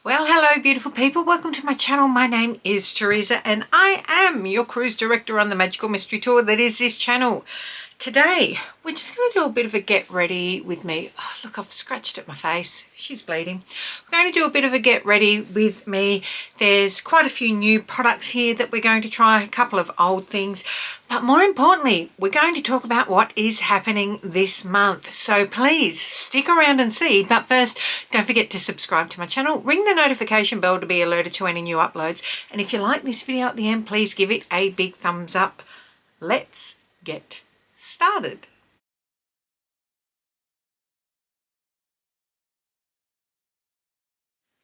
Well, hello beautiful people, welcome to my channel. My name is Teresa and I am your cruise director on the magical mystery tour that is this channel. Today we're just going to do a bit of a get ready with me. Oh, look, I've scratched at my face, she's bleeding. We're going to do a bit of a get ready with me. There's quite a few new products here that we're going to try, a couple of old things, but more importantly we're going to talk about what is happening this month. So please stick around and see, but first don't forget to subscribe to my channel, ring the notification bell to be alerted to any new uploads, and if you like this video at the end, please give it a big thumbs up. Let's get started.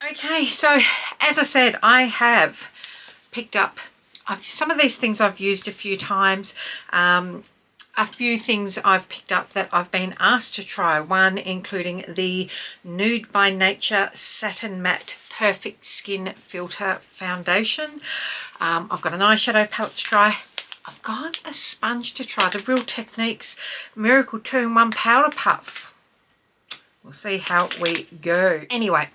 Okay, so as I said, I have picked up some of these things I've used a few times. A few things I've picked up that I've been asked to try, one including the Nude by Nature Satin Matte Perfect Skin Filter Foundation. I've got an eyeshadow palette to try. I've got a sponge to try, the Real Techniques Miracle 2-in-1 Powder Puff. We'll see how we go. Anyway,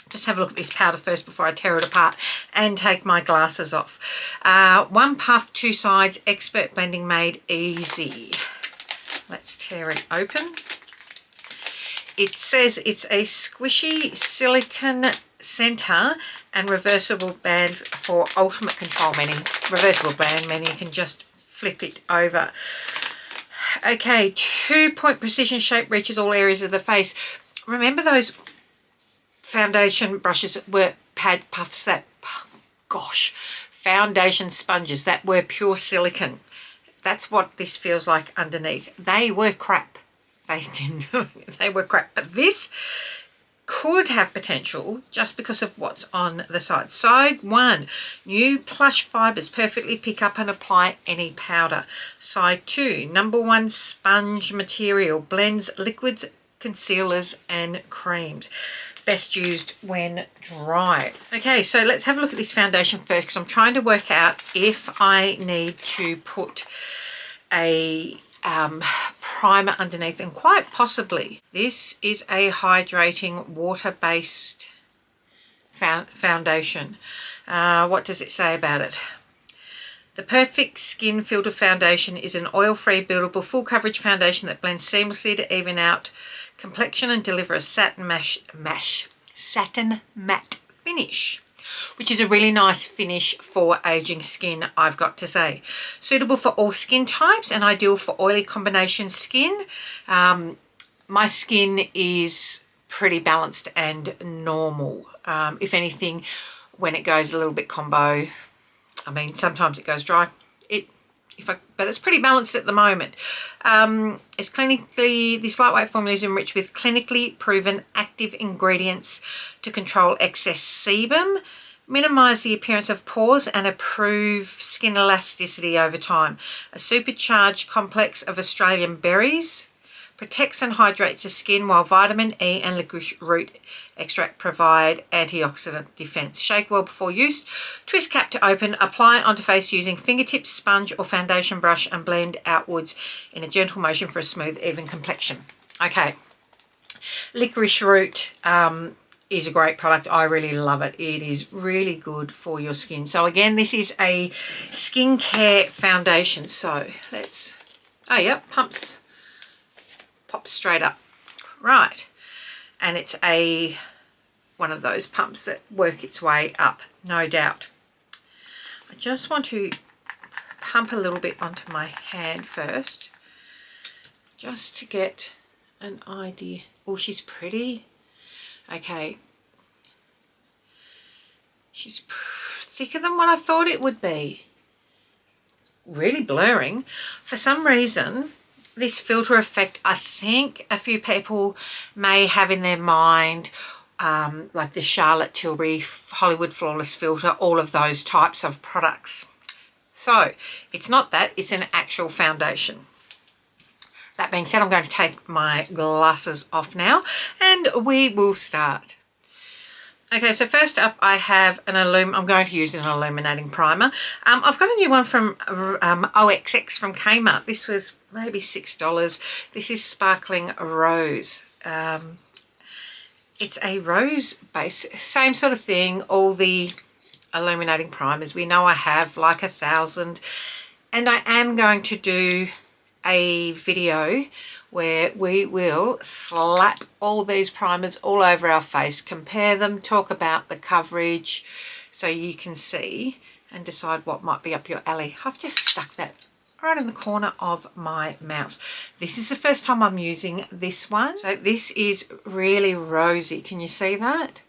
just have a look at this powder first before I tear it apart and take my glasses off. One puff, two sides, expert blending made easy. Let's tear it open. It says it's a squishy silicone center and reversible band for ultimate control, meaning reversible band, meaning you can just flip it over. Okay, 2-point precision shape reaches all areas of the face. Remember those foundation brushes that were pad puffs, that, gosh, foundation sponges that were pure silicone? That's what this feels like underneath. They were crap. They were crap, but this could have potential just because of what's on the side. Side 1, new plush fibers perfectly pick up and apply any powder. Side 2, number 1 sponge material, blends liquids, concealers and creams. Best used when dry. Okay, so let's have a look at this foundation first, because I'm trying to work out if I need to put a primer underneath, and quite possibly this is a hydrating water-based foundation. What does it say about it? The Perfect Skin Filter Foundation is an oil-free, buildable, full coverage foundation that blends seamlessly to even out complexion and deliver a satin matte finish, which is a really nice finish for aging skin, I've got to say. Suitable for all skin types and ideal for oily combination skin. My skin is pretty balanced and normal. If anything, when it goes a little bit combo, I mean, sometimes it goes dry. But it's pretty balanced at the moment. This lightweight formula is enriched with clinically proven active ingredients to control excess sebum, minimise the appearance of pores and improve skin elasticity over time. A supercharged complex of Australian berries protects and hydrates the skin, while vitamin E and licorice root extract provide antioxidant defense. Shake well before use. Twist cap to open. Apply onto face using fingertips, sponge or foundation brush and blend outwards in a gentle motion for a smooth, even complexion. Okay. Licorice root is a great product. I really love it. It is really good for your skin. So again, this is a skincare foundation. So let's, oh yeah, pops straight up. Right. And it's one of those pumps that work its way up, no doubt. I just want to pump a little bit onto my hand first, just to get an idea. Oh, she's pretty. Okay. She's thicker than what I thought it would be. Really blurring. For some reason, this filter effect, I think a few people may have in their mind, like the Charlotte Tilbury Hollywood Flawless Filter, all of those types of products. So it's not that, it's an actual foundation. That being said, I'm going to take my glasses off now and we will start. Okay, so first up I have I'm going to use an illuminating primer. I've got a new one from OXX from Kmart. This was maybe $6. This is Sparkling Rose. it's a rose base, same sort of thing. All the illuminating primers we know I have like 1,000, and I am going to do a video where we will slap all these primers all over our face, compare them, talk about the coverage so you can see and decide what might be up your alley. I've just stuck that right in the corner of my mouth. This is the first time I'm using this one. So this is really rosy. Can you see that?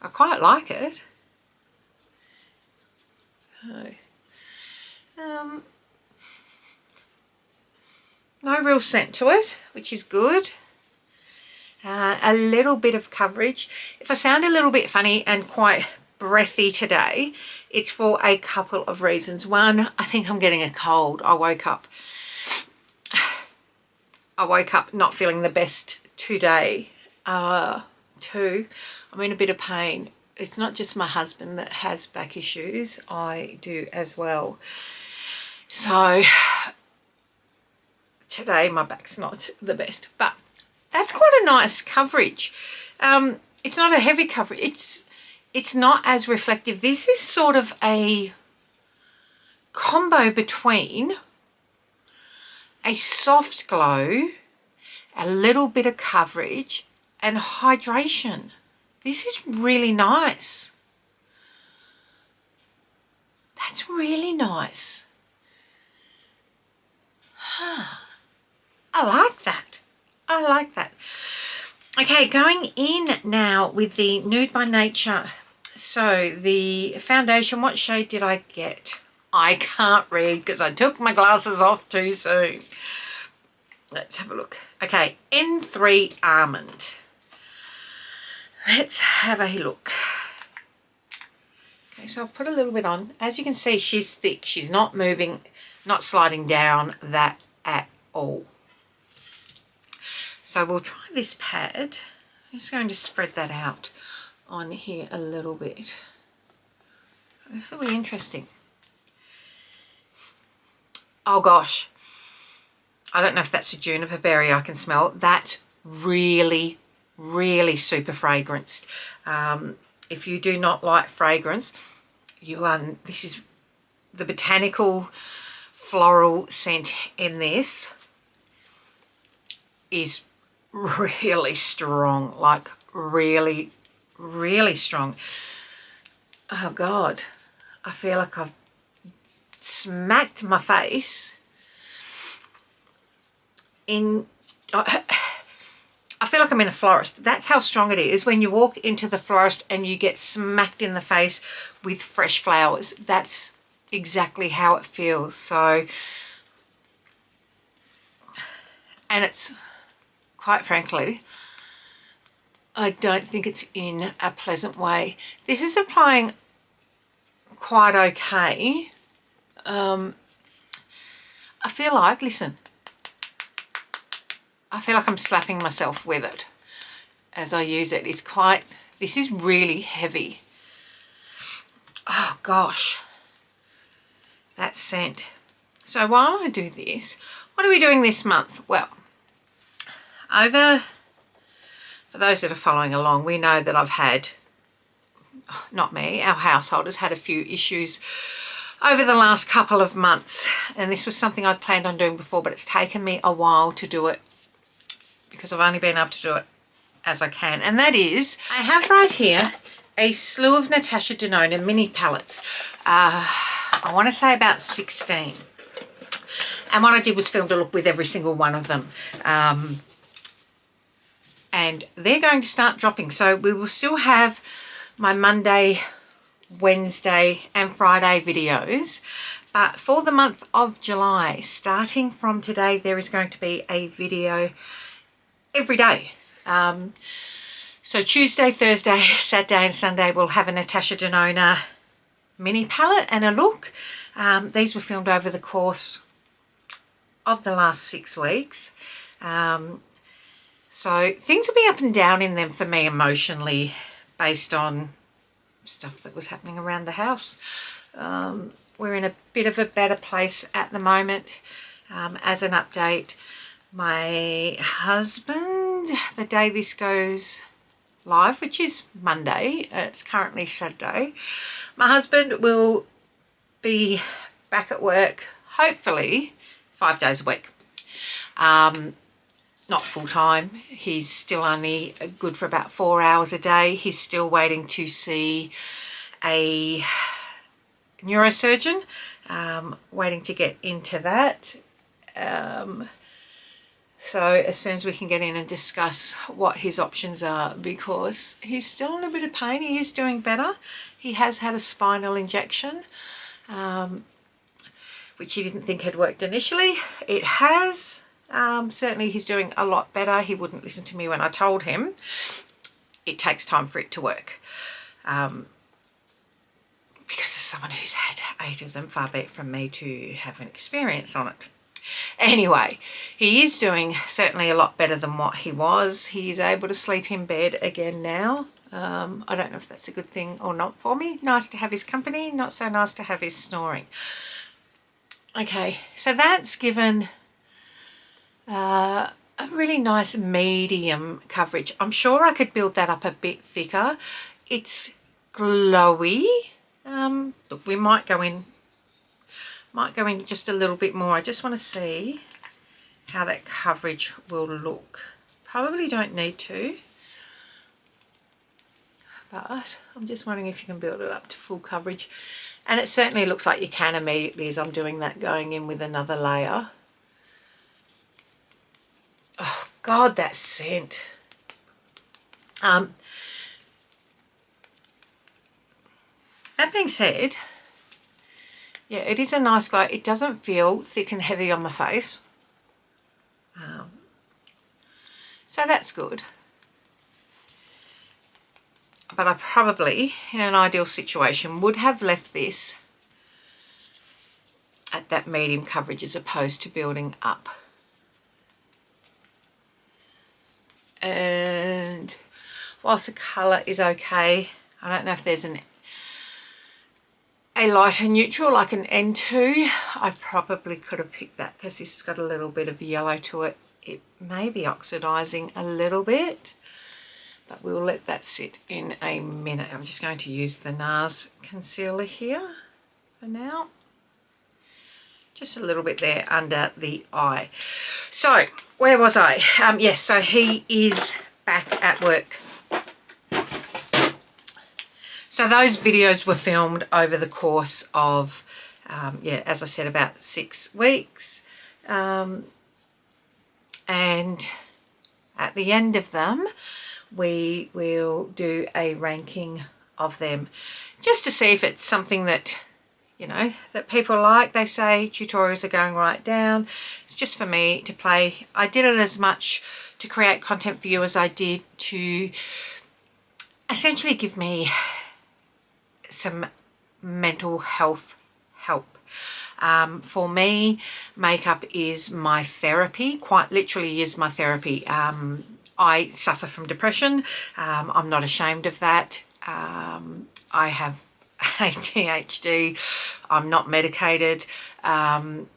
I quite like it. No real scent to it, which is good. A little bit of coverage. If I sound a little bit funny and quite breathy today, it's for a couple of reasons. One, I think I'm getting a cold. I woke up not feeling the best today. Two, I'm in a bit of pain. It's not just my husband that has back issues, I do as well. So today my back's not the best, but that's quite a nice coverage. It's not a heavy coverage. It's not as reflective. This is sort of a combo between a soft glow, a little bit of coverage, and hydration. This is really nice. That's really nice. I like that. I like that. Okay, going in now with the Nude by Nature. So the foundation, what shade did I get? I can't read because I took my glasses off too soon. Let's have a look. Okay, N3 Almond. Let's have a look. Okay, so I've put a little bit on. As you can see, she's thick. She's not moving, not sliding down that at all. So we'll try this pad. I'm just going to spread that out on here a little bit. This will be interesting. Oh gosh. I don't know if that's a juniper berry I can smell. That's really, really super fragranced. If you do not like fragrance, this is the botanical floral scent in this is really strong, like really, really strong. Oh God, I feel like I've smacked my face in, I feel like I'm in a florist. That's how strong it is. When you walk into the florist and you get smacked in the face with fresh flowers, that's exactly how it feels. So, and it's, quite frankly, I don't think it's in a pleasant way. This is applying quite okay. I feel like, listen, I feel like I'm slapping myself with it as I use it. It's quite, this is really heavy. Oh gosh, that scent. So while I do this, what are we doing this month? Well, for those that are following along, we know that I've had, not me, our household has had a few issues over the last couple of months, and this was something I'd planned on doing before, but it's taken me a while to do it because I've only been able to do it as I can, and that is, I have right here a slew of Natasha Denona mini palettes. I want to say about 16, and what I did was film to look with every single one of them. And they're going to start dropping, so we will still have my Monday, Wednesday and Friday videos, but for the month of July, starting from today, there is going to be a video every day. So Tuesday, Thursday, Saturday and Sunday we'll have a Natasha Denona mini palette and a look. These were filmed over the course of the last 6 weeks. So things will be up and down in them for me emotionally based on stuff that was happening around the house. We're in a bit of a better place at the moment. As an update, my husband, the day this goes live, which is Monday. It's currently Saturday. My husband will be back at work, hopefully 5 days a week. Not full time. He's still only good for about 4 hours a day. He's still waiting to see a neurosurgeon, waiting to get into that. So as soon as we can get in and discuss what his options are, because he's still in a bit of pain. He is doing better. He has had a spinal injection, which he didn't think had worked initially. It has. Certainly he's doing a lot better. He wouldn't listen to me when I told him it takes time for it to work. Because as someone who's had 8 of them, far be it from me to have an experience on it. Anyway, he is doing certainly a lot better than what he was. He is able to sleep in bed again now. I don't know if that's a good thing or not for me. Nice to have his company, not so nice to have his snoring. Okay, so that's given a really nice medium coverage. I'm sure I could build that up a bit thicker. It's glowy. Look, we might go in just a little bit more. I just want to see how that coverage will look. Probably don't need to, but I'm just wondering if you can build it up to full coverage. And it certainly looks like you can immediately as I'm doing that, going in with another layer. Oh God, that scent. That being said, yeah, it is a nice glow. It doesn't feel thick and heavy on my face. So that's good. But I probably, in an ideal situation, would have left this at that medium coverage as opposed to building up. And whilst the colour is okay, I don't know if there's a lighter neutral like an N2. I probably could have picked that because this has got a little bit of yellow to it. It may be oxidising a little bit, but we'll let that sit in a minute. I'm just going to use the NARS concealer here for now. Just a little bit there under the eye. So, where was I? Yes, so he is back at work. So those videos were filmed over the course of, yeah, as I said, about 6 weeks. And at the end of them, we will do a ranking of them just to see if it's something that, you know, that people like. They say tutorials are going right down. It's just for me to play. I did it as much to create content for you as I did to essentially give me some mental health help. For me, makeup is my therapy, quite literally is my therapy. I suffer from depression. I'm not ashamed of that. I have ADHD. I'm not medicated. I'm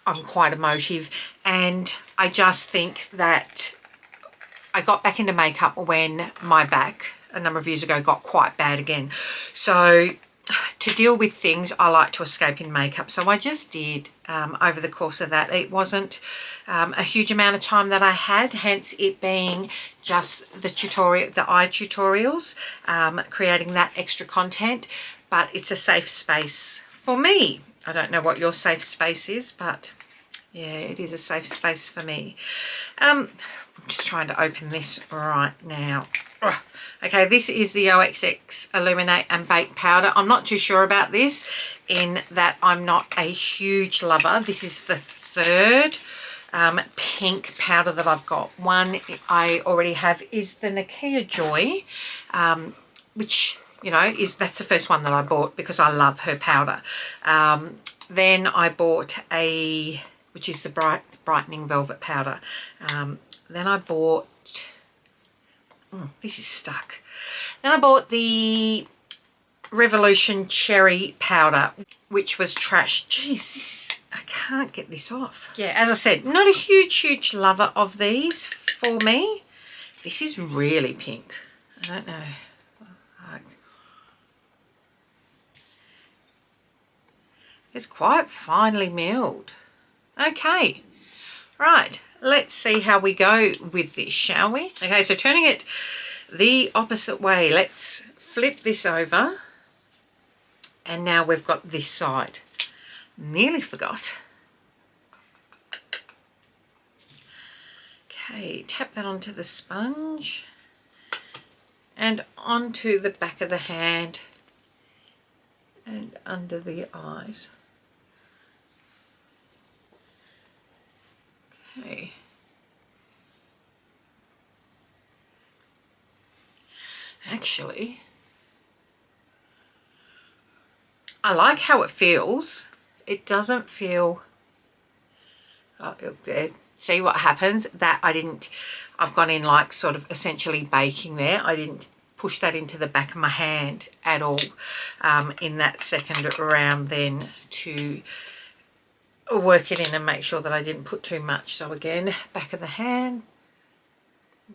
quite emotive, and I just think that I got back into makeup when my back a number of years ago got quite bad again. So to deal with things, I like to escape in makeup. So I just did over the course of that. It wasn't a huge amount of time that I had, hence it being just the tutorial, the eye tutorials, creating that extra content. But it's a safe space for me. I don't know what your safe space is, but yeah, it is a safe space for me. I'm just trying to open this right now. Okay, this is the OXX Illuminate and Bake Powder. I'm not too sure about this in that I'm not a huge lover. This is the third pink powder that I've got. One I already have is the Nakia Joy, which, you know, that's the first one that I bought because I love her powder. Then I bought which is the brightening velvet powder. Then I bought, this is stuck. Then I bought the Revolution Cherry powder, which was trash. Jeez, I can't get this off. Yeah, as I said, not a huge lover of these for me. This is really pink. I don't know. It's quite finely milled. Okay, right, let's see how we go with this, shall we? Okay, so turning it the opposite way, let's flip this over, and now we've got this side. Nearly forgot. Okay, tap that onto the sponge and onto the back of the hand and under the eyes. Okay. Actually, I like how it feels. It doesn't feel... see what happens? That I've gone in like sort of essentially baking there. I didn't push that into the back of my hand at all in that second round then to work it in and make sure that I didn't put too much. So again, back of the hand,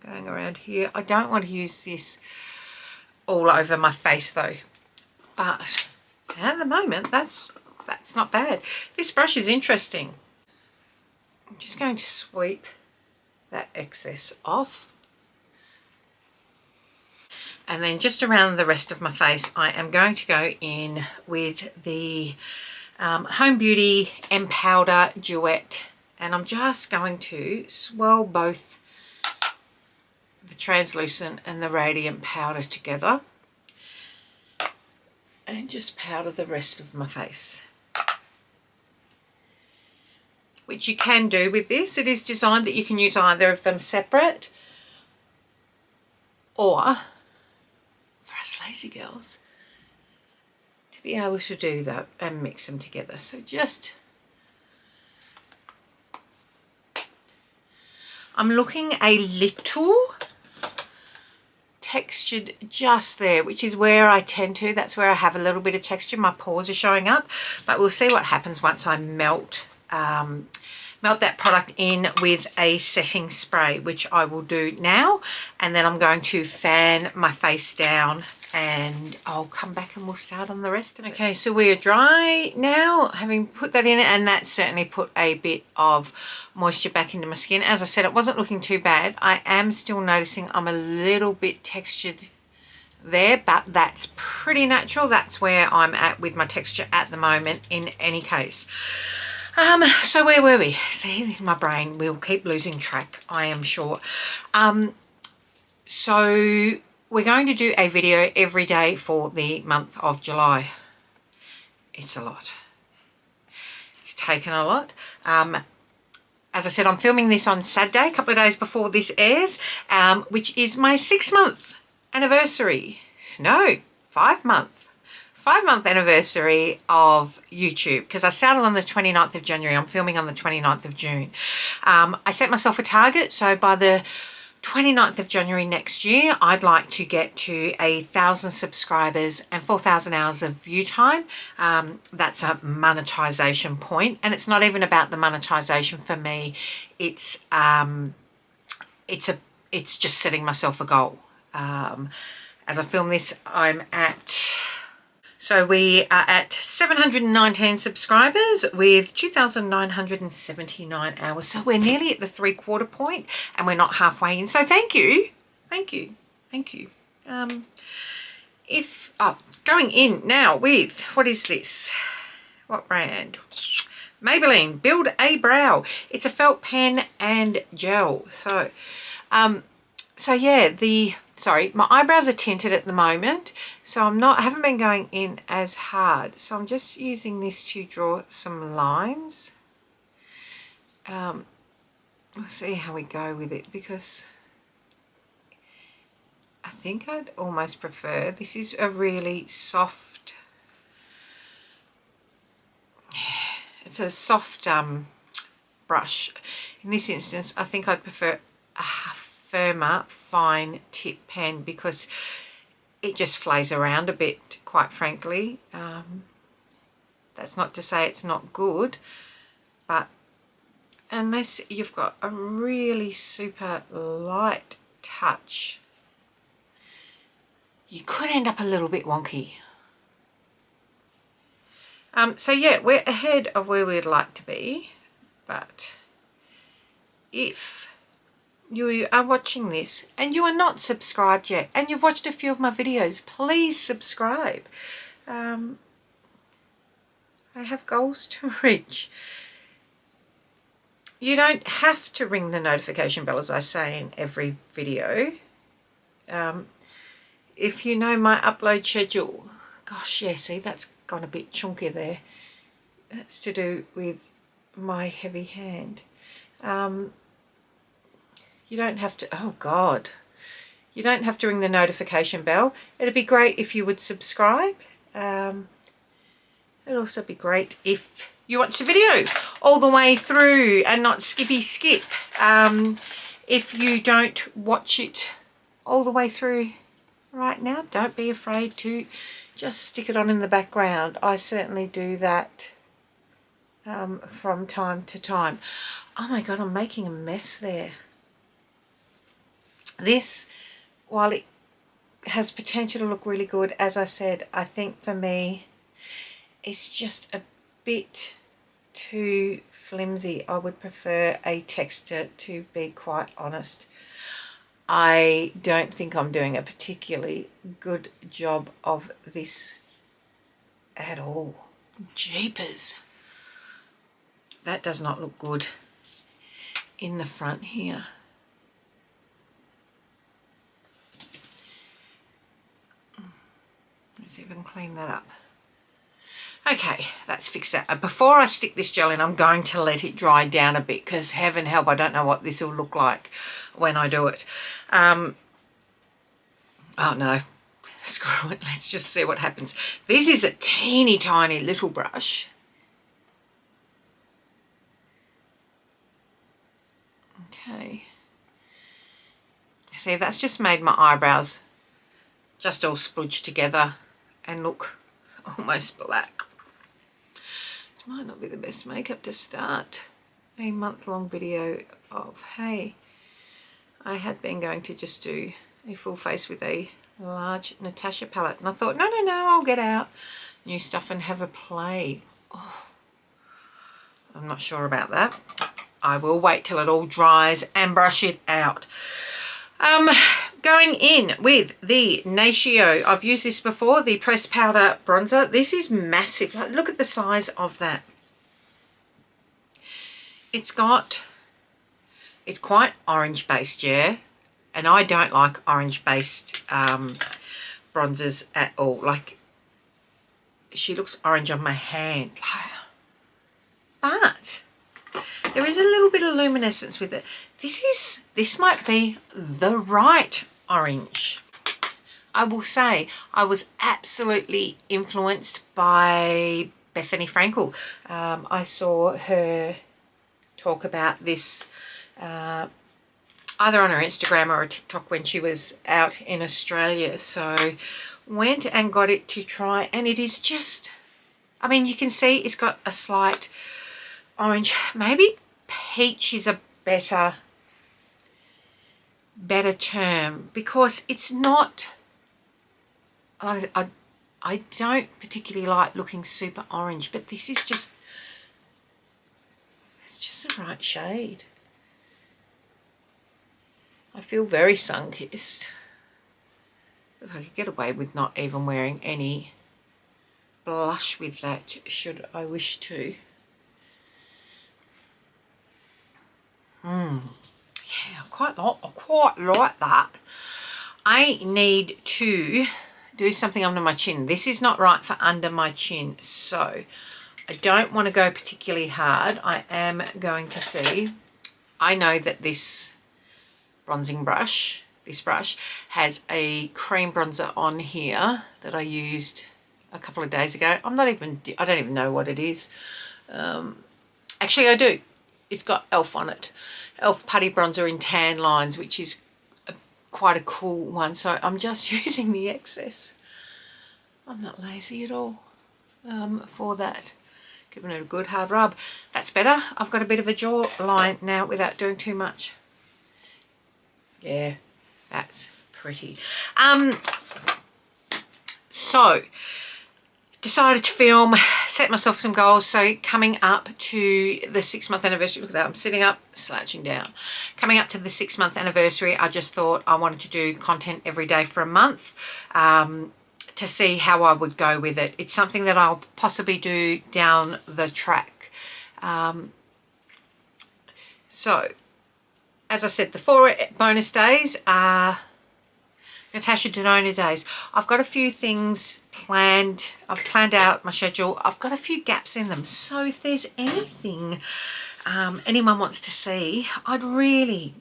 going around here. I don't want to use this all over my face though, but at the moment that's not bad. This brush is interesting. I'm just going to sweep that excess off, and then just around the rest of my face I am going to go in with the Home Beauty Empowder Duette, and I'm just going to swirl both the translucent and the radiant powder together and just powder the rest of my face, which you can do with this. It is designed that you can use either of them separate, or for us lazy girls to be able to do that and mix them together. So just, I'm looking a little textured just there, which is where I tend to, that's where I have a little bit of texture. My pores are showing up, but we'll see what happens once I melt that product in with a setting spray, which I will do now, and then I'm going to fan my face down and I'll come back and we'll start on the rest of it. Okay, so we are dry now, having put that in, and that certainly put a bit of moisture back into my skin. As I said, it wasn't looking too bad. I am still noticing I'm a little bit textured there, but that's pretty natural. That's where I'm at with my texture at the moment in any case. So where were we? See, this is my brain. We'll keep losing track, I am sure. So we're going to do a video every day for the month of July. It's a lot. It's taken a lot. As I said, I'm filming this on Saturday, a couple of days before this airs, which is my 6-month anniversary. No, 5-month anniversary of YouTube, because I started on the 29th of January. I'm filming on the 29th of June. I set myself a target, so by the 29th of January next year, I'd like to get to 1,000 subscribers and 4,000 hours of view time. That's a monetization point, and it's not even about the monetization for me. It's just setting myself a goal. As I film this, I'm at... So we are at 719 subscribers with 2,979 hours. So we're nearly at the 3/4 point, and we're not halfway in. So thank you. Thank you. Thank you. Going in now with, what is this? What brand? Maybelline Build a Brow. It's a felt pen and gel. So, yeah, my eyebrows are tinted at the moment, so I haven't been going in as hard. So I'm just using this to draw some lines. We'll see how we go with it, because I think I'd almost prefer, this is a really soft, it's a soft brush. In this instance, I think I'd prefer a firmer fine tip pen, because it just flays around a bit, quite frankly. That's not to say it's not good, but unless you've got a really super light touch, you could end up a little bit wonky. So yeah, we're ahead of where we'd like to be, but if you are watching this and you are not subscribed yet and you've watched a few of my videos, please subscribe. I have goals to reach. You don't have to ring the notification bell, as I say in every video. If you know my upload schedule, gosh, yeah, see, that's gone a bit chunky there. That's to do with my heavy hand. You don't have to, oh God, you don't have to ring the notification bell. It'd be great if you would subscribe. It'd also be great if you watch the video all the way through and not skippy skip. If you don't watch it all the way through right now, don't be afraid to just stick it on in the background. I certainly do that from time to time. Oh my God, I'm making a mess there. This, while it has potential to look really good, as I said, I think for me it's just a bit too flimsy. I would prefer a texture, to be quite honest. I don't think I'm doing a particularly good job of this at all. Jeepers. That does not look good in the front here. Let's see if I can clean that up. Okay, that's fixed that. And before I stick this gel in, I'm going to let it dry down a bit, because heaven help, I don't know what this will look like when I do it. Oh no, screw it, let's just see what happens. This is a teeny tiny little brush. Okay. See, that's just made my eyebrows just all splodge together and look almost black. It might not be the best makeup to start a month-long video of. Hey, I had been going to just do a full face with a large Natasha palette, and I thought, no, I'll get out new stuff and have a play. Oh, I'm not sure about that. I will wait till it all dries and brush it out. Going in with the Natio, I've used this before, the pressed powder bronzer. This is massive. Like, look at the size of that. It's quite orange based, yeah, and I don't like orange based bronzers at all. Like, she looks orange on my hand, but there is a little bit of luminescence with it. This might be the right orange. I will say I was absolutely influenced by Bethany Frankel. I saw her talk about this either on her Instagram or a TikTok when she was out in Australia. So went and got it to try, and it is just, I mean, you can see it's got a slight orange. Maybe peach is a better term, because it's not, I don't particularly like looking super orange, but this is just, it's just the right shade. I feel very sun-kissed. Look, I could get away with not even wearing any blush with that, should I wish to. Yeah, I quite like that. I need to do something under my chin. This is not right for under my chin, so I don't want to go particularly hard. I am going to see. I know that this bronzing brush, this brush, has a cream bronzer on here that I used a couple of days ago. I don't even know what it is. Actually, I do. It's got e.l.f. on it. e.l.f. Putty Bronzer in Tan Lines, which is quite a cool one. So I'm just using the excess. I'm not lazy at all for that. Giving it a good hard rub. That's better. I've got a bit of a jawline now without doing too much. Yeah, That's pretty. So decided to film, set myself some goals. So coming up to the 6-month anniversary, look at that, I'm sitting up, slouching down. Coming up to the 6-month anniversary, I just thought I wanted to do content every day for a month to see how I would go with it. It's something that I'll possibly do down the track. So, as I said, the 4 bonus days are Natasha Denona days. I've got a few things planned. I've planned out my schedule. I've got a few gaps in them. So if there's anything anyone wants to see, I'd really,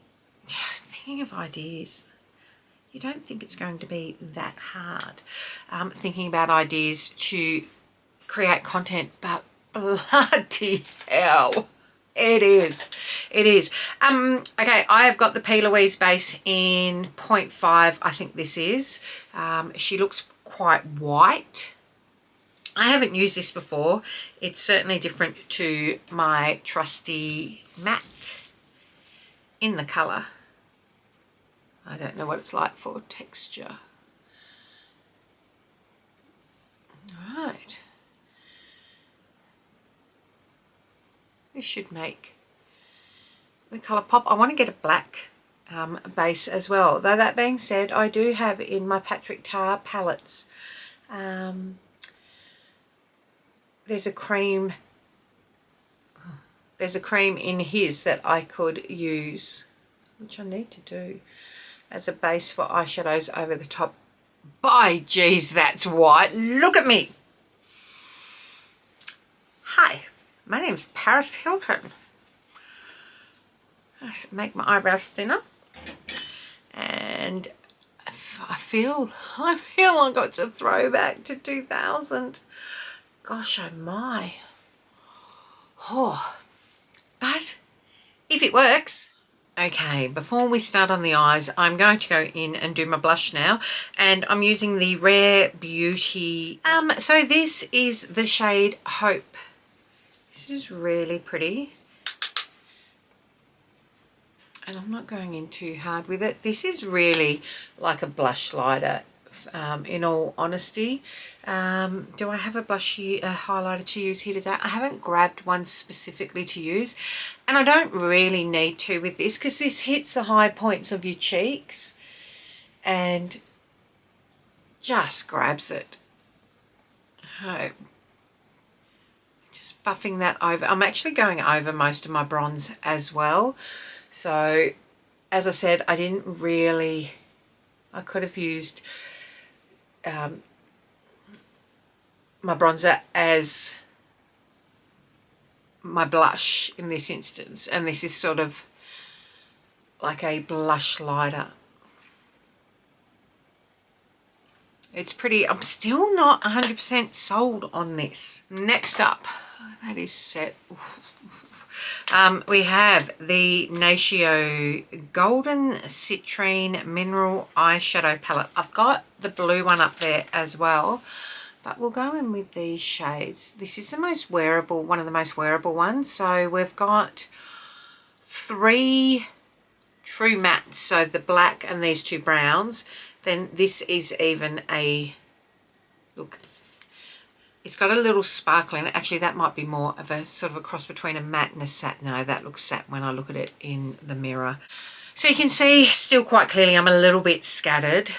thinking of ideas. You don't think it's going to be that hard thinking about ideas to create content, but bloody hell. It is. It is. Okay, I have got the P. Louise base in 0.5, I think this is. She looks quite white. I haven't used this before. It's certainly different to my trusty MAC in the colour. I don't know what it's like for texture. All right. This should make the colour pop. I want to get a black base as well. Though that being said, I do have in my Patrick Tar palettes, there's a cream. There's a cream in his that I could use, which I need to do as a base for eyeshadows over the top. By geez, that's white. Look at me. Hi. My name's Paris Hilton. I should make my eyebrows thinner, and I feel like it's a throwback to 2000. Gosh, oh my. Oh, but if it works. Okay, before we start on the eyes, I'm going to go in and do my blush now, and I'm using the Rare Beauty. So this is the shade Hope. This is really pretty, and I'm not going in too hard with it. This is really like a blush lighter, in all honesty. Do I have a blush here, a highlighter to use here today? I haven't grabbed one specifically to use, and I don't really need to with this because this hits the high points of your cheeks and just grabs it. Oh. Buffing that over. I'm actually going over most of my bronze as well. So as I said, I could have used my bronzer as my blush in this instance, and this is sort of like a blush lighter. It's pretty. I'm still not 100% sold on this. Next up, that is set. We have the Natio Golden Citrine Mineral Eyeshadow Palette. I've got the blue one up there as well, but we'll go in with these shades. This is the most wearable, one of the most wearable ones. So we've got 3 true mattes, so the black and these 2 browns. Then this is even a, look, it's got a little sparkle in it. Actually, that might be more of a sort of a cross between a matte and a satin. No, that looks satin when I look at it in the mirror. So you can see still quite clearly I'm a little bit scattered.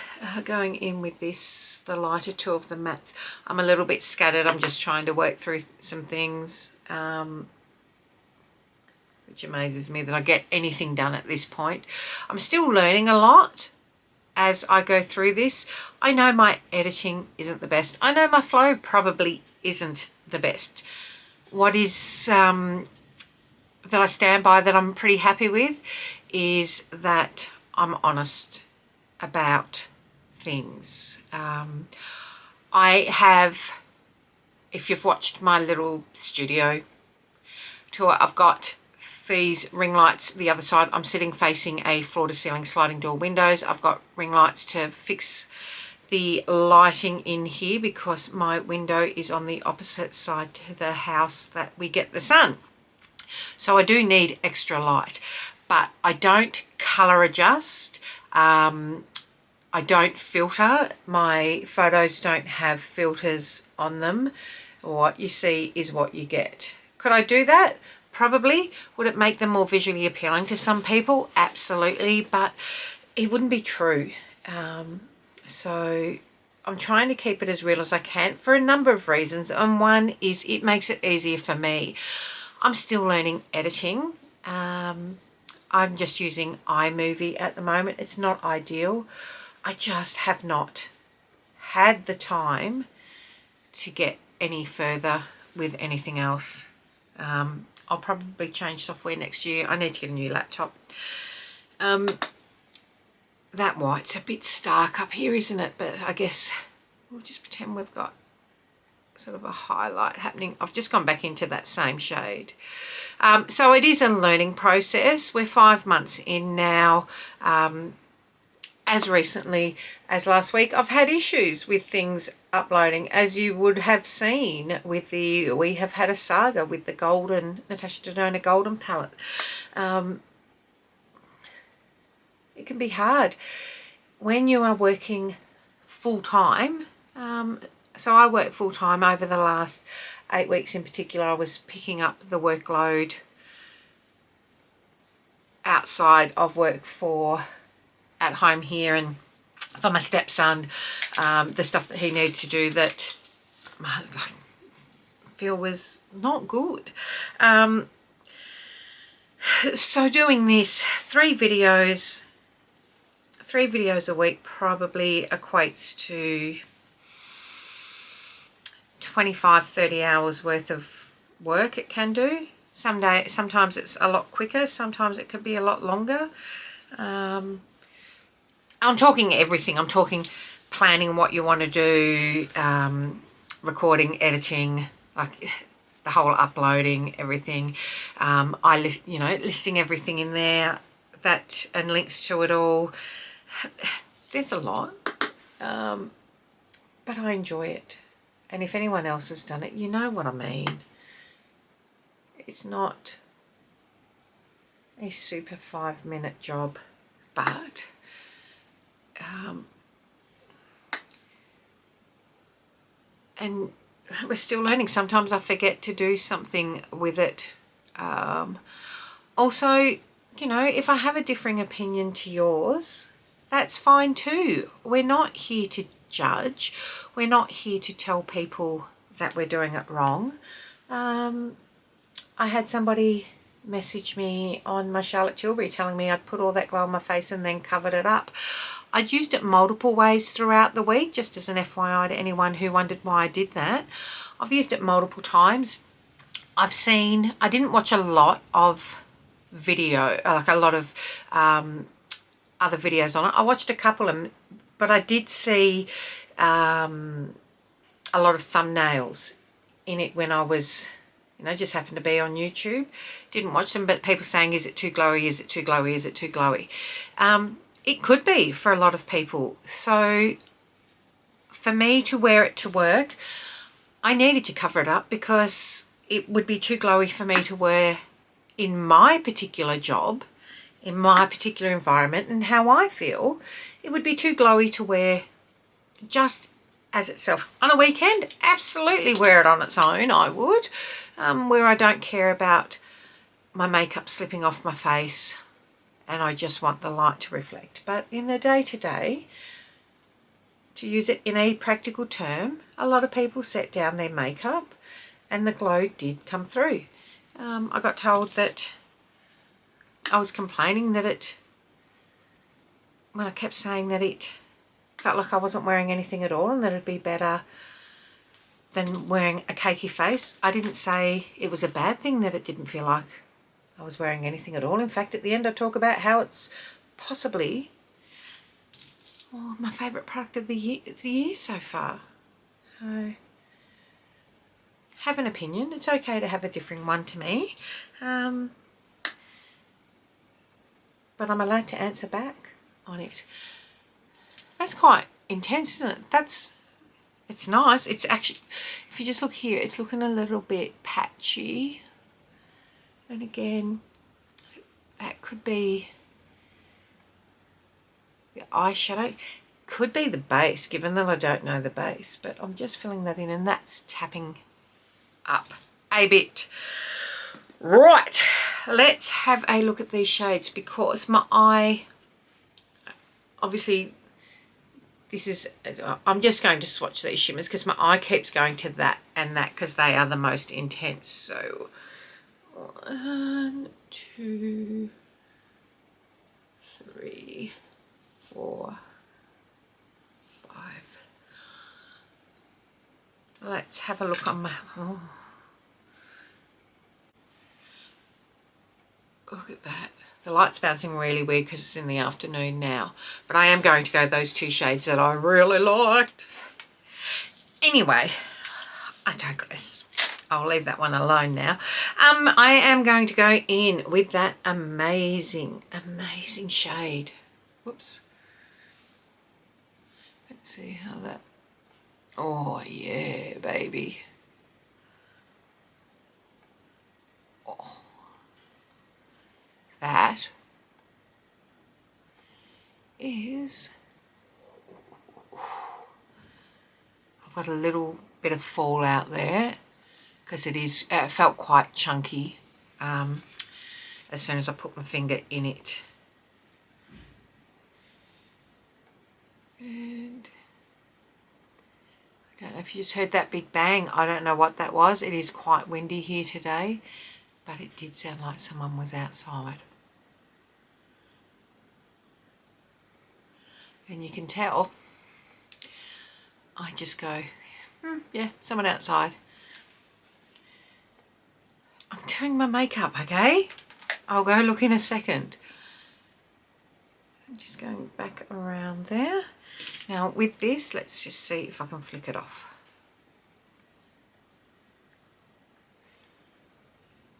Going in with this, the lighter 2 of the mattes, I'm a little bit scattered. I'm just trying to work through some things, which amazes me that I get anything done at this point. I'm still learning a lot as I go through this. I know my editing isn't the best. I know my flow probably isn't the best. What is that I stand by, that I'm pretty happy with, is that I'm honest about things. I have, if you've watched my little studio tour, I've got these ring lights the other side. I'm sitting facing a floor-to-ceiling sliding door windows. I've got ring lights to fix the lighting in here because my window is on the opposite side to the house that we get the sun. So I do need extra light, but I don't colour adjust. I don't filter. My photos don't have filters on them. What you see is what you get. Could I do that? Probably. Would it make them more visually appealing to some people? Absolutely, but it wouldn't be true. So I'm trying to keep it as real as I can for a number of reasons, and one is it makes it easier for me. I'm still learning editing. I'm just using iMovie at the moment. It's not ideal. I just have not had the time to get any further with anything else. I'll probably change software next year. I need to get a new laptop. That white's a bit stark up here, isn't it? But I guess we'll just pretend we've got sort of a highlight happening. I've just gone back into that same shade. So it is a learning process. We're 5 months in now. As recently as last week, I've had issues with things uploading, as you would have seen with we have had a saga with the golden, Natasha Denona golden palette. It can be hard when you are working full-time. So I work full-time. Over the last 8 weeks in particular, I was picking up the workload outside of work at home here, and for my stepson, the stuff that he needed to do that I feel was not good. So doing this 3 videos a week probably equates to 25-30 hours worth of work. It can do. Sometimes it's a lot quicker, sometimes it could be a lot longer. I'm talking everything. I'm talking planning what you want to do, recording, editing, like the whole uploading, everything. Listing everything in there, and links to it all. There's a lot, but I enjoy it. And if anyone else has done it, you know what I mean. It's not a super 5-minute job, but and we're still learning. Sometimes I forget to do something with it. Also, if I have a differing opinion to yours, that's fine too. We're not here to judge. We're not here to tell people that we're doing it wrong. I had somebody message me on my Charlotte Tilbury telling me I'd put all that glow on my face and then covered it up. I'd used it multiple ways throughout the week, just as an FYI to anyone who wondered why I did that. I've used it multiple times. I didn't watch a lot of video, like a lot of other videos on it. I watched a couple of them, but I did see a lot of thumbnails in it when I was, just happened to be on YouTube. Didn't watch them, but people saying, is it too glowy? Is it too glowy? Is it too glowy? It could be for a lot of people. So for me to wear it to work, I needed to cover it up because it would be too glowy for me to wear in my particular job, in my particular environment and how I feel. It would be too glowy to wear just as itself. On a weekend, absolutely wear it on its own, I would, where I don't care about my makeup slipping off my face and I just want the light to reflect. But in the day-to-day, to use it in a practical term, a lot of people set down their makeup and the glow did come through. I got told that I was complaining that when I kept saying that it felt like I wasn't wearing anything at all and that it'd be better than wearing a cakey face. I didn't say it was a bad thing that it didn't feel like I was wearing anything at all. In fact, at the end I talk about how it's possibly my favourite product of the year so far. So, have an opinion. It's okay to have a differing one to me. But I'm allowed to answer back on it. That's quite intense, isn't it? It's nice. It's actually, if you just look here, it's looking a little bit patchy. And again, that could be the eyeshadow. Could be the base, given that I don't know the base, but I'm just filling that in, and that's tapping up a bit. Right, let's have a look at these shades, because my eye, obviously this is, I'm just going to swatch these shimmers because my eye keeps going to that and that because they are the most intense. So 1, 2, 3, 4, 5. Let's have a look on my, oh, look at that. The light's bouncing really weird because it's in the afternoon now, but I am going to go those 2 shades that I really liked. Anyway, I digress. I'll leave that one alone now. I am going to go in with that amazing, amazing shade. Whoops. Let's see how that, oh yeah, baby. Oh. That is, I've got a little bit of fallout there because it felt quite chunky as soon as I put my finger in it. And I don't know if you just heard that big bang. I don't know what that was. It is quite windy here today, but it did sound like someone was outside. And you can tell, I just go, yeah, someone outside. I'm doing my makeup, okay? I'll go look in a second. I'm just going back around there. Now with this, let's just see if I can flick it off.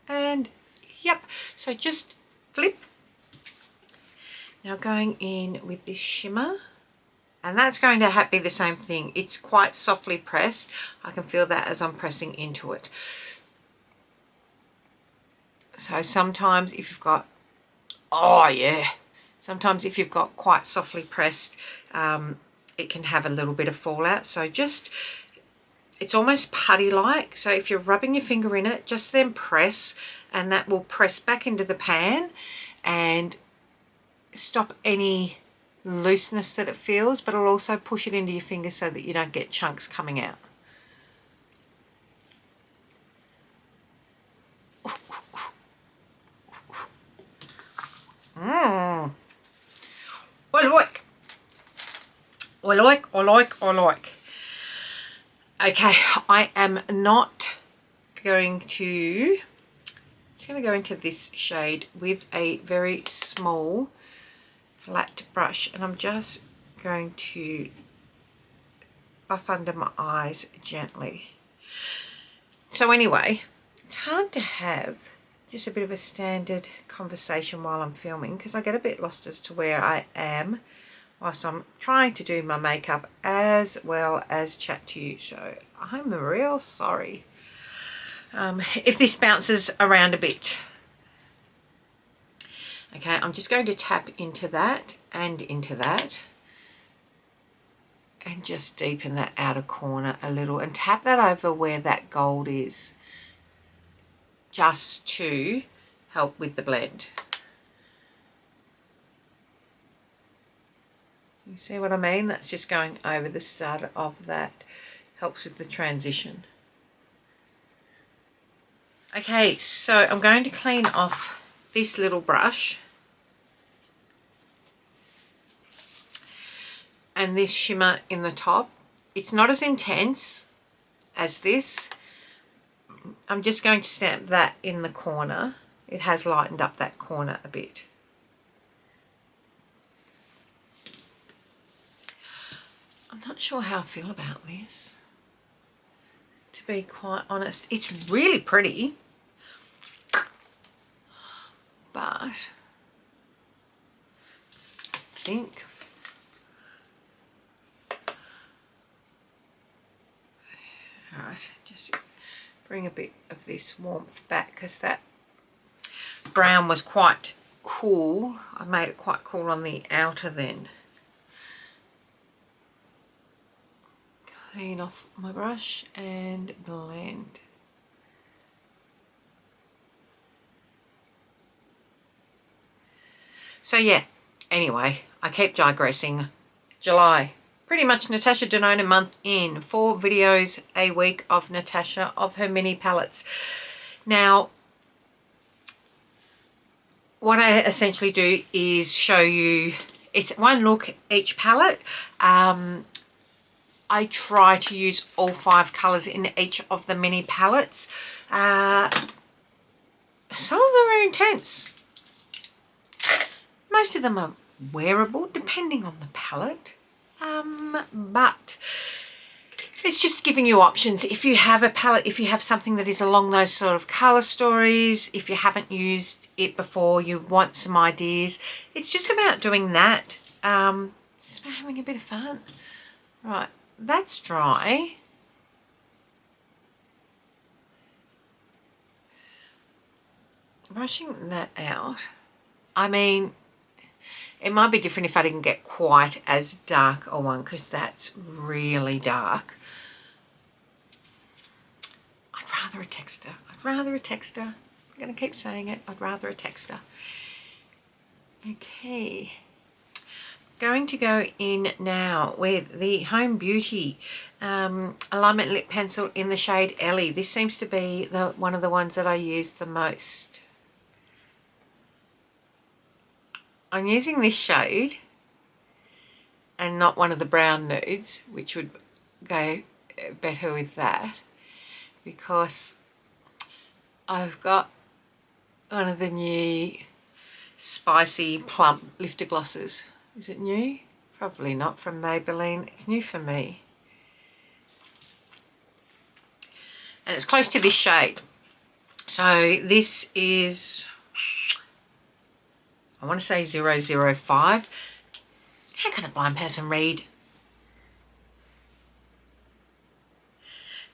And yep, so just flip. Now going in with this shimmer, and that's going to be the same thing. It's quite softly pressed. I can feel that as I'm pressing into it. So sometimes if you've got, oh yeah, sometimes if you've got quite softly pressed, it can have a little bit of fallout. So just, it's almost putty-like. So if you're rubbing your finger in it, just then press, and that will press back into the pan and stop any looseness that it feels, but it'll also push it into your finger so that you don't get chunks coming out. I like. Okay, I am not going to, just going to go into this shade with a very small flat brush, and I'm just going to buff under my eyes gently. So anyway, it's hard to have just a bit of a standard conversation while I'm filming because I get a bit lost as to where I am whilst I'm trying to do my makeup as well as chat to you. So I'm real sorry if this bounces around a bit. Okay, I'm just going to tap into that and into that and just deepen that outer corner a little and tap that over where that gold is, just to help with the blend. You see what I mean? That's just going over the start of that. Helps with the transition. Okay, so I'm going to clean off this little brush and this shimmer in the top. It's not as intense as this. I'm just going to stamp that in the corner. It has lightened up that corner a bit. I'm not sure how I feel about this, to be quite honest. It's really pretty, but I think alright, just bring a bit of this warmth back because that brown was quite cool. I made it quite cool on the outer then. clean off my brush and blend. So yeah, anyway, I keep digressing. July, pretty much Natasha Denona month in, 4 videos a week of Natasha, of her mini palettes. Now, what I essentially do is show you, it's one look each palette. I try to use all 5 colours in each of the mini palettes. Some of them are intense. Most of them are wearable, depending on the palette. But it's just giving you options. If you have a palette, if you have something that is along those sort of colour stories, if you haven't used it before, you want some ideas, it's just about doing that. Just about having a bit of fun. Right, that's dry. Brushing that out. I mean, it might be different if I didn't get quite as dark a one, because that's really dark. I'd rather a texter. I'd rather a texter. I'm going to keep saying it. I'd rather a texter. Okay. Going to go in now with the Home Beauty Alignment Lip Pencil in the shade Ellie. This seems to be one of the ones that I use the most. I'm using this shade and not one of the brown nudes, which would go better with that, because I've got one of the new spicy plump lifter glosses. Is it new? Probably not, from Maybelline. It's new for me. And it's close to this shade. So this is, I want to say 005. How can a blind person read?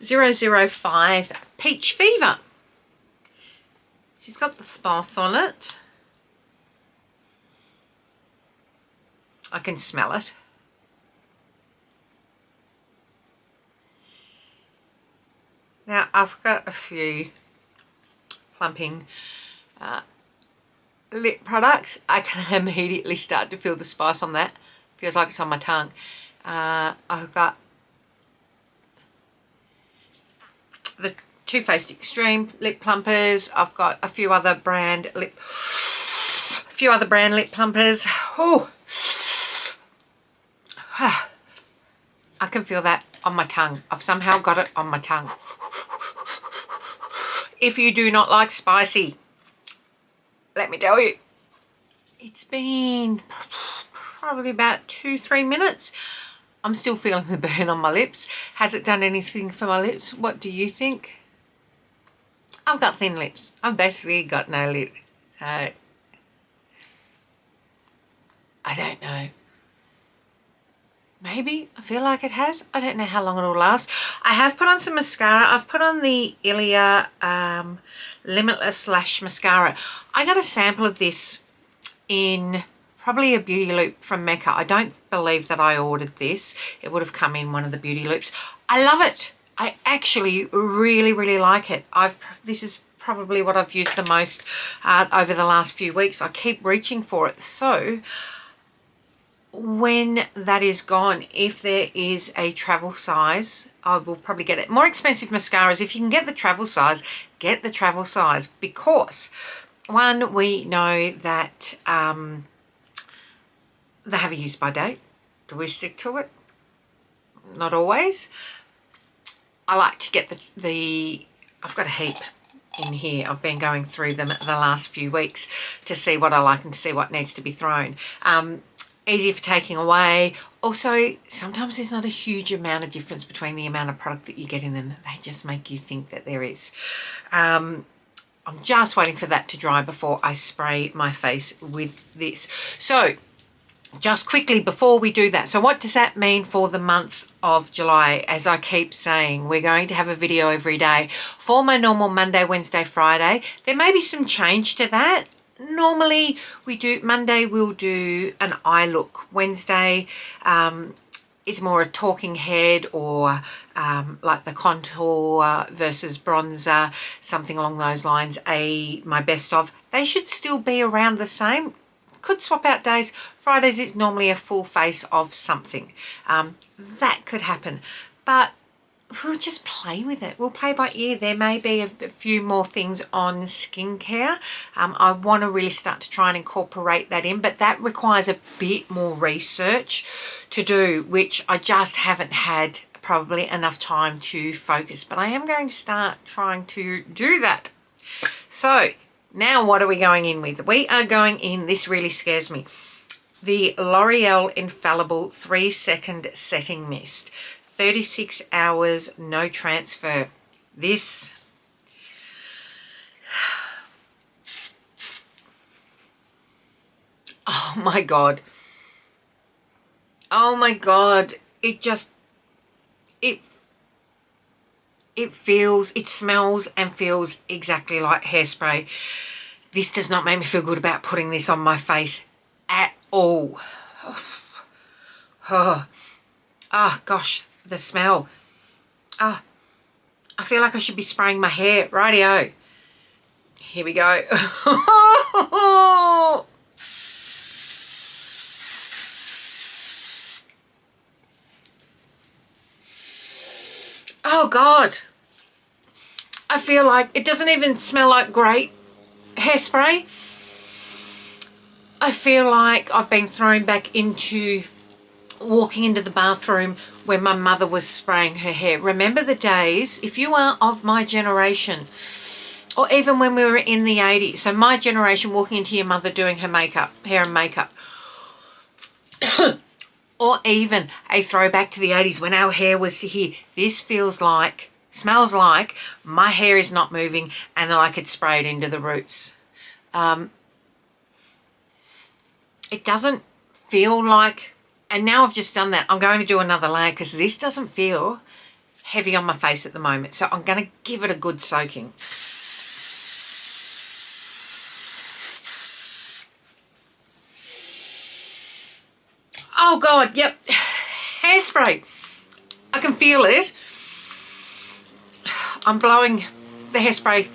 005 Peach Fever. She's got the spice on it. I can smell it. Now I've got a few plumping lip product. I can immediately start to feel the spice on that. Feels like it's on my tongue. I've got the Too Faced Extreme lip plumpers. I've got a few other brand lip plumpers. Oh, I can feel that on my tongue. I've somehow got it on my tongue. If you do not like spicy, let me tell you, it's been probably about 2-3 minutes. I'm still feeling the burn on my lips. Has it done anything for my lips? What do you think? I've got thin lips. I've basically got no lip. I don't know. Maybe. I feel like it has. I don't know how long it will last. I have put on some mascara. I've put on the Ilia Limitless Lash Mascara. I got a sample of this in probably a beauty loop from Mecca. I don't believe that I ordered this. It would have come in one of the beauty loops. I love it. I actually really, really like it. This is probably what I've used the most over the last few weeks. I keep reaching for it. So when that is gone, if there is a travel size, I will probably get it. More expensive mascaras, if you can get the travel size, get the travel size, because one, we know that they have a use by date. Do we stick to it? Not always. I like to get I've got a heap in here. I've been going through them the last few weeks to see what I like and to see what needs to be thrown. Easy for taking away. Also, sometimes there's not a huge amount of difference between the amount of product that you get in them. They just make you think that there is. I'm just waiting for that to dry before I spray my face with this. So just quickly before we do that, so what does that mean for the month of July? As I keep saying, we're going to have a video every day for my normal Monday, Wednesday, Friday. There may be some change to that. Normally we do Monday, we'll do an eye look. Wednesday it's more a talking head, or like the contour versus bronzer, something along those lines, my best of, they should still be around the same. Could swap out days. Fridays it's normally a full face of something. That could happen, but we'll just play with it. We'll play by ear. There may be a few more things on skincare. I want to really start to try and incorporate that in, but that requires a bit more research to do, which I just haven't had probably enough time to focus, but I am going to start trying to do that. So now what are we going in with? We are going in, this really scares me, the L'Oreal Infallible 3-second setting mist. 36 hours, no transfer. This, oh my God. Oh my God. It just, it feels, it smells and feels exactly like hairspray. This does not make me feel good about putting this on my face at all. Oh gosh. The smell. I feel like I should be spraying my hair. Rightio. Here we go. Oh God. I feel like it doesn't even smell like great hairspray. I feel like I've been thrown back into walking into the bathroom when my mother was spraying her hair. Remember the days, if you are of my generation, or even when we were in the 80s, so my generation, walking into your mother doing her makeup, hair and makeup, or even a throwback to the 80s when our hair was here. This feels like, smells like my hair is not moving and then I could spray it into the roots. It doesn't feel like, and now I've just done that, I'm going to do another layer because this doesn't feel heavy on my face at the moment. So I'm going to give it a good soaking. Oh God, yep. Hairspray. I can feel it. I'm blowing the hairspray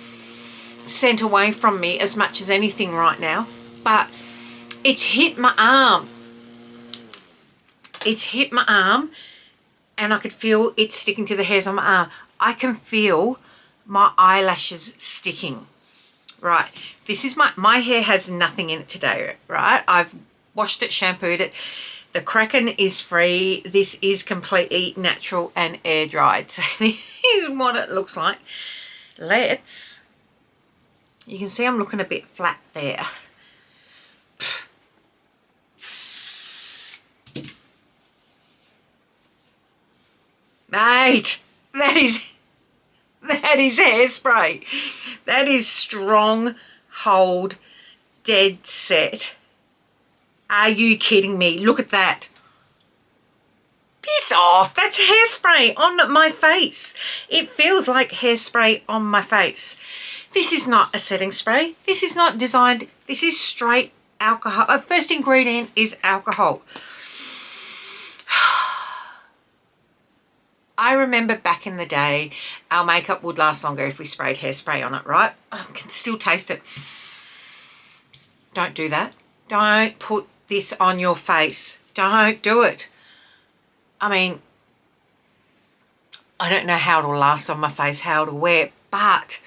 scent away from me as much as anything right now. But it's hit my arm. It's hit my arm and I could feel it sticking to the hairs on my arm. I can feel my eyelashes sticking. Right, this is my hair has nothing in it today, right? I've washed it, shampooed it. The Kraken is free. This is completely natural and air dried. So this is what it looks like. You can see I'm looking a bit flat there. Mate, that is hairspray. That is strong hold, dead set. Are you kidding me? Look at that. Piss off. That's hairspray on my face. It feels like hairspray on my face. This is not a setting spray. This is not designed. This is straight alcohol. First ingredient is alcohol. I remember back in the day, our makeup would last longer if we sprayed hairspray on it, right? I can still taste it. Don't do that. Don't put this on your face. Don't do it. I mean, I don't know how it'll last on my face, how it'll wear, but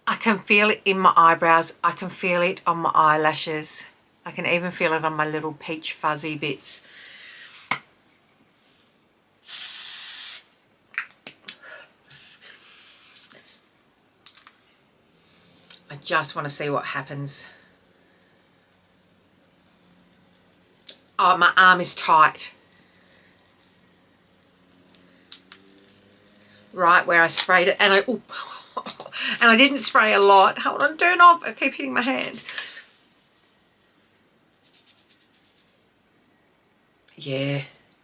I can feel it in my eyebrows. I can feel it on my eyelashes. I can even feel it on my little peach fuzzy bits. I just want to see what happens. Oh, my arm is tight. Right where I sprayed it, and I didn't spray a lot. Hold on, turn off. I keep hitting my hand. Yeah,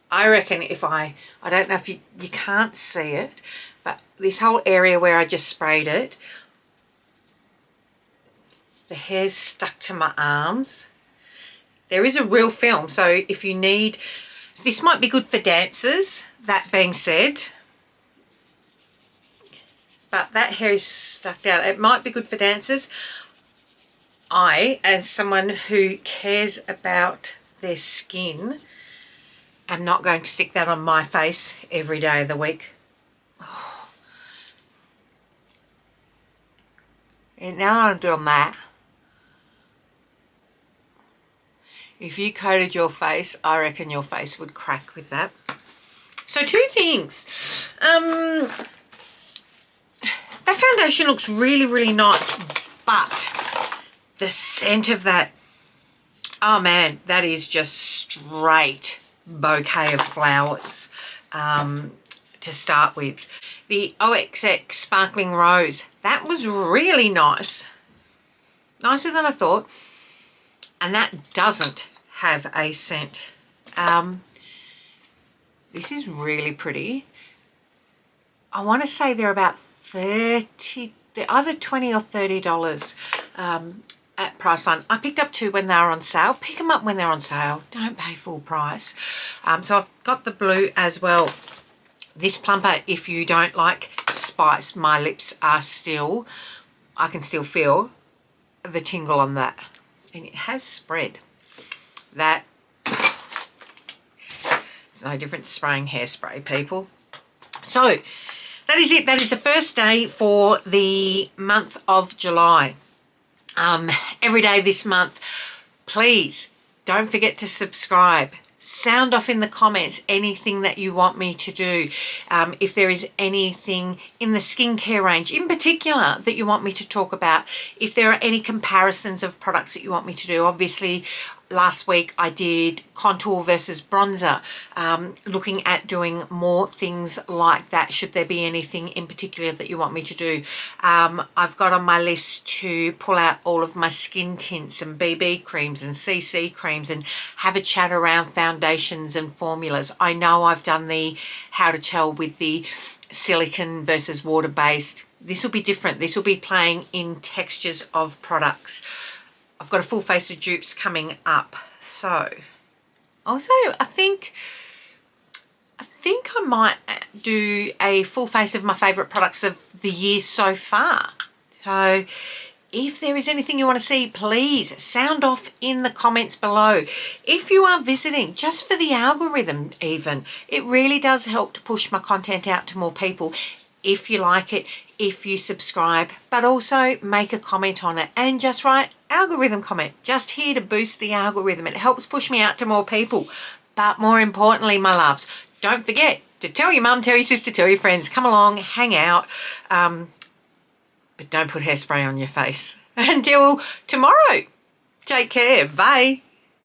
I reckon if I don't know if you can't see it, but this whole area where I just sprayed it, the hair's stuck to my arms. there is a real film. So if you need, this might be good for dancers, that being said. But that hair is stuck down. It might be good for dancers. I, as someone who cares about their skin, am not going to stick that on my face every day of the week. Oh. And now I'm doing that. If you coated your face, I reckon your face would crack with that. So two things. That foundation looks really, really nice, but the scent of that, oh man, that is just straight bouquet of flowers to start with. The OXX Sparkling Rose, that was really nice. Nicer than I thought. And that doesn't have a scent. This is really pretty. I want to say they're about 30, they're either $20 or $30 at Priceline. I picked up two when they were on sale. Pick them up when they're on sale. Don't pay full price. So I've got the blue as well. This plumper, if you don't like spice, my lips are still, I can still feel the tingle on that. And it has spread. That, it's no different to spraying hairspray, people. So that is it. That is the first day for the month of July. Every day this month, please don't forget to subscribe. Sound off in the comments anything that you want me to do. If there is anything in the skincare range in particular that you want me to talk about. If there are any comparisons of products that you want me to do. Obviously, last week I did contour versus bronzer, looking at doing more things like that should there be anything in particular that you want me to do. I've got on my list to pull out all of my skin tints and BB creams and CC creams and have a chat around foundations and formulas. I know I've done the how to tell with the silicone versus water-based. This will be different. This will be playing in textures of products. I've got a full face of dupes coming up. So also I think I might do a full face of my favourite products of the year so far. So if there is anything you want to see, please sound off in the comments below. If you are visiting, just for the algorithm even, it really does help to push my content out to more people. If you like it, if you subscribe, but also make a comment on it and just write algorithm comment. Just here to boost the algorithm. It helps push me out to more people. But more importantly, my loves, don't forget to tell your mum, tell your sister, tell your friends, come along, hang out. But don't put hairspray on your face. Until tomorrow, take care. Bye.